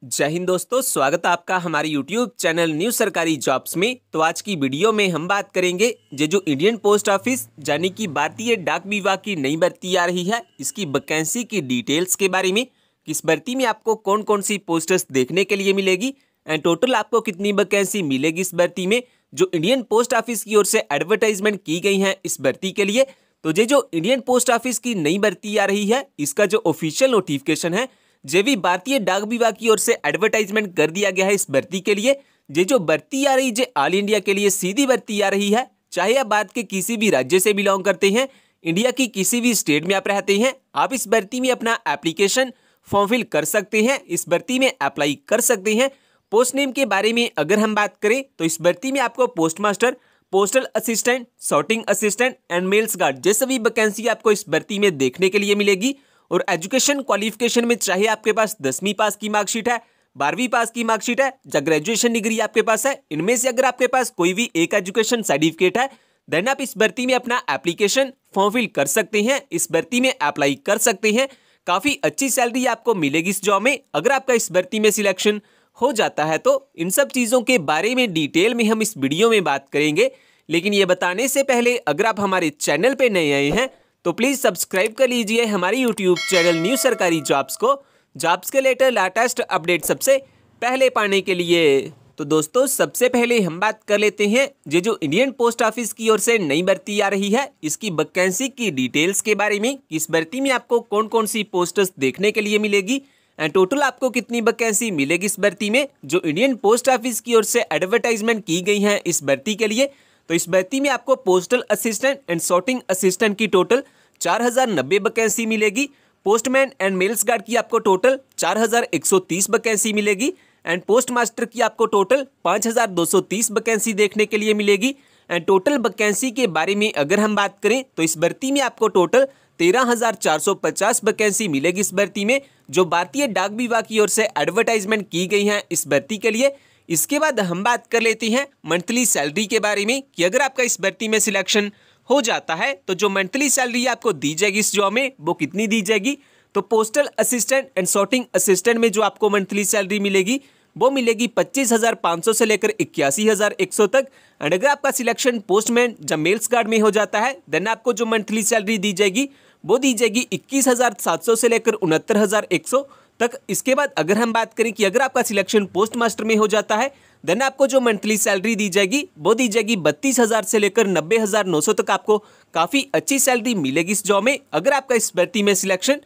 जय हिंद दोस्तों, स्वागत है आपका हमारे YouTube चैनल न्यू सरकारी जॉब्स में। तो आज की वीडियो में हम बात करेंगे जो इंडियन पोस्ट ऑफिस यानी कि भारतीय डाक विभाग की नई भर्ती आ रही है, इसकी वैकेंसी की डिटेल्स के बारे में, किस भर्ती में आपको कौन कौन सी पोस्ट्स देखने के लिए मिलेगी एंड टोटल आपको कितनी वैकेंसी मिलेगी इस भर्ती में, जो इंडियन पोस्ट ऑफिस की ओर से एडवर्टाइजमेंट की गई है इस भर्ती के लिए। तो जो इंडियन पोस्ट ऑफिस की नई भर्ती आ रही है, इसका जो ऑफिशियल नोटिफिकेशन है जे भी भारतीय डाक विभाग की ओर से एडवर्टाइजमेंट कर दिया गया है इस भर्ती के लिए। जो भर्ती आ रही है ऑल इंडिया के लिए सीधी भर्ती आ रही है, चाहे आप भारत के किसी भी राज्य से बिलोंग करते हैं, इंडिया की किसी भी स्टेट में आप रहते हैं, आप इस भर्ती में अपना एप्लीकेशन फॉर्म फिल कर सकते हैं, इस भर्ती में अप्लाई कर सकते हैं। पोस्ट नेम के बारे में अगर हम बात करें तो इस भर्ती में आपको post master, postal assistant, sorting assistant and mails guard जैसे सभी वैकेंसी आपको इस भर्ती में देखने के लिए मिलेगी। और एजुकेशन क्वालिफिकेशन में चाहे आपके पास 10वीं पास की मार्कशीट है, 12वीं पास की मार्कशीट है या ग्रेजुएशन डिग्री आपके पास है, इनमें से अगर आपके पास कोई भी एक एजुकेशन सर्टिफिकेट है, देन आप इस भर्ती में अपना एप्लीकेशन फॉर्म फिल कर सकते हैं, इस भर्ती में अप्लाई कर सकते हैं। काफ़ी अच्छी सैलरी आपको मिलेगी इस जॉब में अगर आपका इस भर्ती में सिलेक्शन हो जाता है। तो इन सब चीज़ों के बारे में डिटेल में हम इस वीडियो में बात करेंगे, लेकिन ये बताने से पहले अगर आप हमारे चैनल पर नए आए हैं तो प्लीज़ सब्सक्राइब कर लीजिए हमारी यूट्यूब चैनल न्यू सरकारी जॉब्स को, जॉब्स के लेटेस्ट अपडेट सबसे पहले पाने के लिए। तो दोस्तों, सबसे पहले हम बात कर लेते हैं जो इंडियन पोस्ट ऑफिस की ओर से नई भर्ती आ रही है, इसकी वैकेंसी की डिटेल्स के बारे में, इस भर्ती में आपको कौन कौन सी पोस्ट्स देखने के लिए मिलेगी एंड टोटल आपको कितनी वैकेंसी मिलेगी इस भर्ती में, जो इंडियन पोस्ट ऑफिस की ओर से एडवर्टाइजमेंट की गई है इस भर्ती के लिए। तो इस भर्ती में आपको postal assistant and sorting assistant की टोटल 4090 वैकेंसी मिलेगी, पोस्टमैन एंड मेल्स गार्ड की आपको टोटल 4130 वैकेंसी मिलेगी एंड पोस्ट मास्टर की आपको टोटल 5230 वैकेंसी देखने के लिए मिलेगी। एंड टोटल वैकेंसी के बारे में अगर हम बात करें तो इस भर्ती में आपको टोटल 13,450 वैकेंसी मिलेगी इस भर्ती में, जो भारतीय डाक विभाग की ओर से एडवर्टाइजमेंट की गई है इस भर्ती के लिए। इसके बाद हम बात कर लेते हैं मंथली सैलरी के बारे में कि अगर आपका इस भर्ती में सिलेक्शन हो जाता है तो जो मंथली सैलरी आपको दी जाएगी इस जॉब में वो कितनी दी जाएगी। तो postal assistant and sorting assistant में जो आपको मंथली सैलरी मिलेगी वो मिलेगी 25,500 से लेकर 81,100 तक। एंड अगर आपका सिलेक्शन पोस्टमैन या मेल्स गार्ड में हो जाता है देन आपको जो मंथली सैलरी दी जाएगी वो दी जाएगी 21,700 से लेकर 69,100 तक। इसके बाद अगर हम बात करें कि अगर आपका सिलेक्शन पोस्ट मास्टर में हो जाता है देन आपको जो मंथली सैलरी दी जाएगी वो दी जाएगी 32,000 से लेकर 90,900 तक। आपको काफ़ी अच्छी सैलरी मिलेगी इस जॉब में अगर आपका इस भर्ती में सिलेक्शन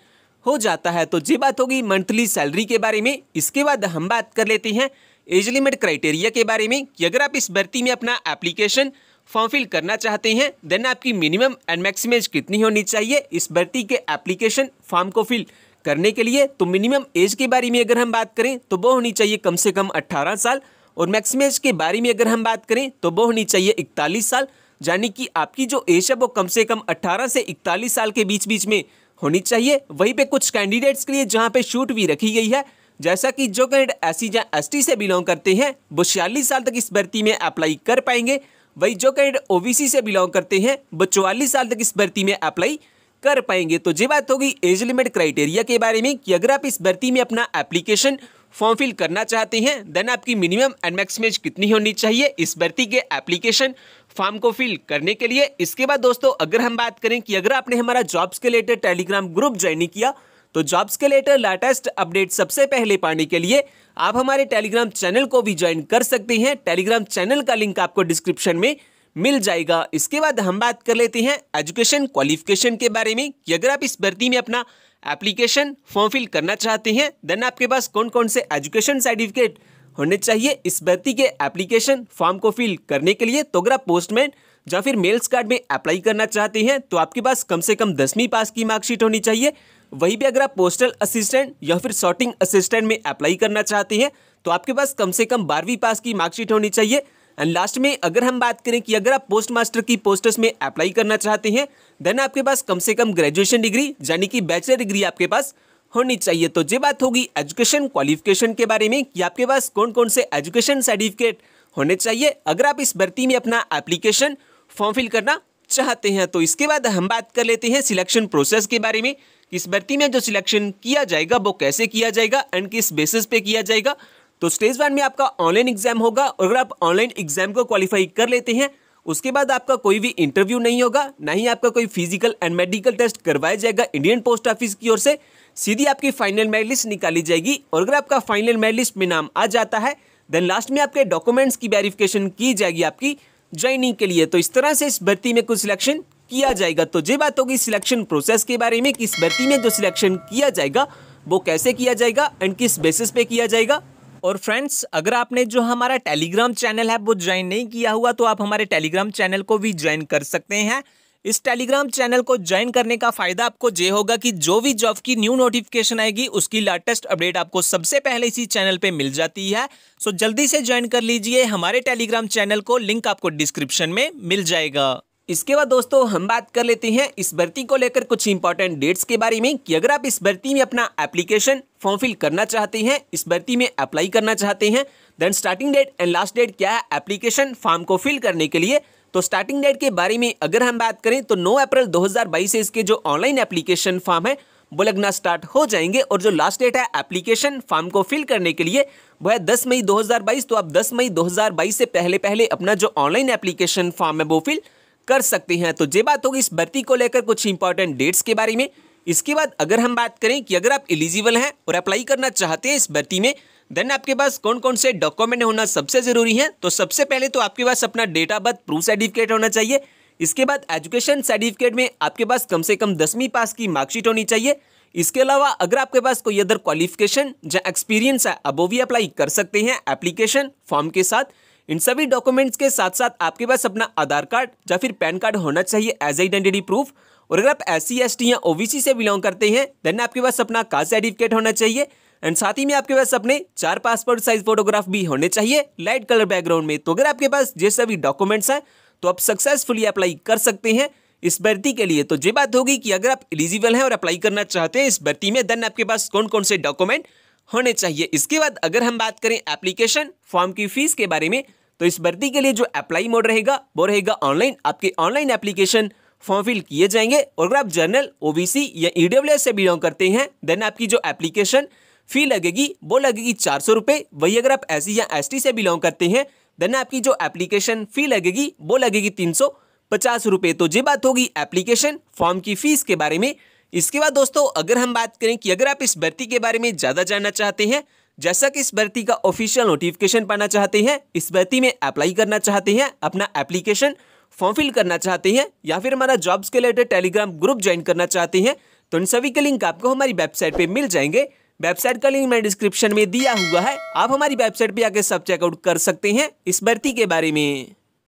हो जाता है। तो ये बात होगी मंथली सैलरी के बारे में। इसके बाद हम बात कर लेते हैं एज लिमिट क्राइटेरिया के बारे में कि अगर आप इस भर्ती में अपना एप्लीकेशन फॉर्म फिल करना चाहते हैं देन आपकी मिनिमम एंड मैक्सिमम एज कितनी होनी चाहिए इस भर्ती के एप्लीकेशन फॉर्म को फिल करने के लिए। तो मिनिमम एज के बारे में अगर हम बात करें तो वो होनी चाहिए कम से कम 18 साल, और मैक्सिमम एज के बारे में अगर हम बात करें तो वो होनी चाहिए 41 साल, यानी कि आपकी जो एज है वो कम से कम 18 से 41 साल के बीच बीच में होनी चाहिए। वहीं पे कुछ कैंडिडेट्स के लिए जहां पे छूट भी रखी गई है, जैसा कि जो कैंडिडेट एससी या एसटी से बिलोंग करते हैं वो 46 साल तक इस भर्ती में अप्लाई कर पाएंगे। वही जो कैंडिडेट ओबीसी से बिलोंग करते हैं वो 44 साल तक इस भर्ती में अप्लाई कर पाएंगे। तो ये बात होगी एज लिमिट क्राइटेरिया के बारे में कि अगर आप इस भर्ती में अपना एप्लीकेशन फॉर्म फिल करना चाहते हैं देन आपकी मिनिमम एंड मैक्सिमम एज कितनी होनी चाहिए इस भर्ती के एप्लीकेशन फॉर्म को फिल करने के लिए। इसके बाद दोस्तों अगर हम बात करें कि अगर आपने हमारा जॉब्स के लेटेस्ट टेलीग्राम ग्रुप ज्वाइन नहीं किया तो जॉब्स के लेटेस्ट अपडेट सबसे पहले पाने के लिए आप हमारे टेलीग्राम चैनल को भी ज्वाइन कर सकते हैं। टेलीग्राम चैनल का लिंक आपको डिस्क्रिप्शन में मिल जाएगा। इसके बाद हम बात कर लेते हैं एजुकेशन क्वालिफिकेशन के बारे में कि अगर आप इस भर्ती में अपना एप्लीकेशन फॉर्म फिल करना चाहते हैं देन आपके पास कौन कौन से एजुकेशन सर्टिफिकेट होने चाहिए इस भर्ती के एप्लीकेशन फॉर्म को फिल करने के लिए। तो अगर आप पोस्टमैन या फिर मेल्स गार्ड में अप्लाई करना चाहते हैं तो आपके पास कम से कम 10वीं पास की मार्कशीट होनी चाहिए। वहीं पे अगर आप पोस्टल असिस्टेंट या फिर सॉर्टिंग असिस्टेंट में अप्लाई करना चाहते हैं तो आपके पास कम से कम 12वीं पास की मार्कशीट होनी चाहिए। एंड लास्ट में अगर हम बात करें कि अगर आप पोस्ट मास्टर की पोस्ट्स में अप्लाई करना चाहते हैं देन आपके पास कम से कम ग्रेजुएशन डिग्री यानी कि बैचलर डिग्री आपके पास होनी चाहिए। तो ये बात होगी एजुकेशन क्वालिफिकेशन के बारे में कि आपके पास कौन कौन से एजुकेशन सर्टिफिकेट होने चाहिए अगर आप इस भर्ती में अपना एप्लीकेशन फॉर्म फिल करना चाहते हैं। तो इसके बाद हम बात कर लेते हैं सिलेक्शन प्रोसेस के बारे में इस भर्ती में जो सिलेक्शन किया जाएगा वो कैसे किया जाएगा एंड किस बेसिस पे किया जाएगा। तो स्टेज 1 में आपका ऑनलाइन एग्जाम होगा और अगर आप ऑनलाइन एग्जाम को क्वालिफाई कर लेते हैं उसके बाद आपका कोई भी इंटरव्यू नहीं होगा, ना ही आपका कोई फिजिकल एंड मेडिकल टेस्ट करवाया जाएगा इंडियन पोस्ट ऑफिस की ओर से। सीधी आपकी फाइनल मेरिट लिस्ट निकाली जाएगी और अगर आपका फाइनल मेरिट लिस्ट में नाम आ जाता है देन लास्ट में आपके डॉक्यूमेंट्स की वेरिफिकेशन की जाएगी आपकी ज्वाइनिंग के लिए। तो इस तरह से इस भर्ती में कुछ सिलेक्शन किया जाएगा। तो ये बात होगी सिलेक्शन प्रोसेस के बारे में कि इस भर्ती में जो सिलेक्शन किया जाएगा वो कैसे किया जाएगा एंड किस बेसिस पे किया जाएगा। और फ्रेंड्स, अगर आपने जो हमारा टेलीग्राम चैनल है वो ज्वाइन नहीं किया हुआ तो आप हमारे टेलीग्राम चैनल को भी ज्वाइन कर सकते हैं। इस टेलीग्राम चैनल को ज्वाइन करने का फायदा आपको ये होगा कि जो भी जॉब की न्यू नोटिफिकेशन आएगी उसकी लेटेस्ट अपडेट आपको सबसे पहले इसी चैनल पे मिल जाती है। सो जल्दी से ज्वाइन कर लीजिए हमारे टेलीग्राम चैनल को, लिंक आपको डिस्क्रिप्शन में मिल जाएगा। इसके बाद दोस्तों हम बात कर लेते हैं इस भर्ती को लेकर कुछ इंपॉर्टेंट डेट्स के बारे में कि अगर आप इस भर्ती में अपना एप्लीकेशन फॉर्म फिल करना चाहते हैं, इस भर्ती में अप्लाई करना चाहते हैं, then starting date and last date क्या है एप्लीकेशन फॉर्म को फिल करने के लिए। तो स्टार्टिंग डेट के बारे में अगर हम बात करें तो 9 अप्रैल 2022 से इसके जो ऑनलाइन एप्लीकेशन फॉर्म है वो लगना स्टार्ट हो जाएंगे और जो लास्ट डेट है एप्लीकेशन फॉर्म को फिल करने के लिए वो है 10 मई 2022। तो आप 10 मई 2022 से पहले अपना जो ऑनलाइन एप्लीकेशन फॉर्म है वो फिल कर सकते हैं। तो ये बात होगी इस भर्ती को लेकर कुछ इंपॉर्टेंट डेट्स के बारे में। इसके बाद अगर हम बात करें कि अगर आप एलिजिबल हैं और अप्लाई करना चाहते हैं इस भर्ती में देन आपके पास कौन कौन से डॉक्यूमेंट होना सबसे जरूरी है। तो सबसे पहले तो आपके पास अपना date of birth proof certificate होना चाहिए। इसके बाद एजुकेशन सर्टिफिकेट में आपके पास कम से कम 10वीं पास की मार्कशीट होनी चाहिए। इसके अलावा अगर आपके पास कोई अदर क्वालिफिकेशन या एक्सपीरियंस है अब वो भी अप्लाई कर सकते हैं एप्लीकेशन फॉर्म के साथ। इन सभी डॉक्यूमेंट्स के साथ साथ आपके पास अपना आधार कार्ड या फिर पैन कार्ड होना चाहिए एज आइडेंटिटी प्रूफ। और अगर आप SC ST या OBC से बिलोंग करते हैं देन आपके पास अपना कास्ट सर्टिफिकेट होना चाहिए एंड साथ ही में आपके पास अपने 4 पासपोर्ट साइज फोटोग्राफ भी होने चाहिए लाइट कलर बैकग्राउंड में। तो अगर आपके पास ये सभी डॉक्यूमेंट्स हैं तो आप सक्सेसफुली अप्लाई कर सकते हैं इस भर्ती के लिए। तो ये बात होगी कि अगर आप एलिजिबल हैं और अप्लाई करना चाहते हैं इस भर्ती में देन आपके पास कौन कौन से डॉक्यूमेंट होने चाहिए। इसके बाद अगर हम बात करें एप्लीकेशन फॉर्म की फीस के बारे में तो इस भर्ती के लिए जो अप्लाई मोड रहेगा वो रहेगा ऑनलाइन। आपके ऑनलाइन एप्लीकेशन फॉर्म फिल किए जाएंगे और अगर आप जनरल OBC या EWS से बिलोंग करते हैं देन आपकी जो एप्लीकेशन फी लगेगी वो लगेगी 400 रुपये। वही अगर आप SC या ST से बिलोंग करते हैं देन आपकी जो एप्लीकेशन फी लगेगी वो लगेगी 350 रुपये। तो ये बात होगी एप्लीकेशन फॉर्म की फीस के बारे में। इसके बाद दोस्तों अगर हम बात करें कि अगर आप इस भर्ती के बारे में ज़्यादा जानना चाहते हैं, जैसा कि इस भर्ती का ऑफिशियल नोटिफिकेशन पाना चाहते हैं, इस भर्ती में अप्लाई करना चाहते हैं, अपना एप्लीकेशन फॉर्म फिल करना चाहते हैं या फिर हमारा जॉब्स के रिलेटेड टेलीग्राम ग्रुप ज्वाइन करना चाहते हैं तो इन सभी के लिंक आपको हमारी वेबसाइट पे मिल जाएंगे। वेबसाइट का लिंक मैंने डिस्क्रिप्शन में दिया हुआ है, आप हमारी वेबसाइट पे आके सब चेकआउट कर सकते हैं इस भर्ती के बारे में।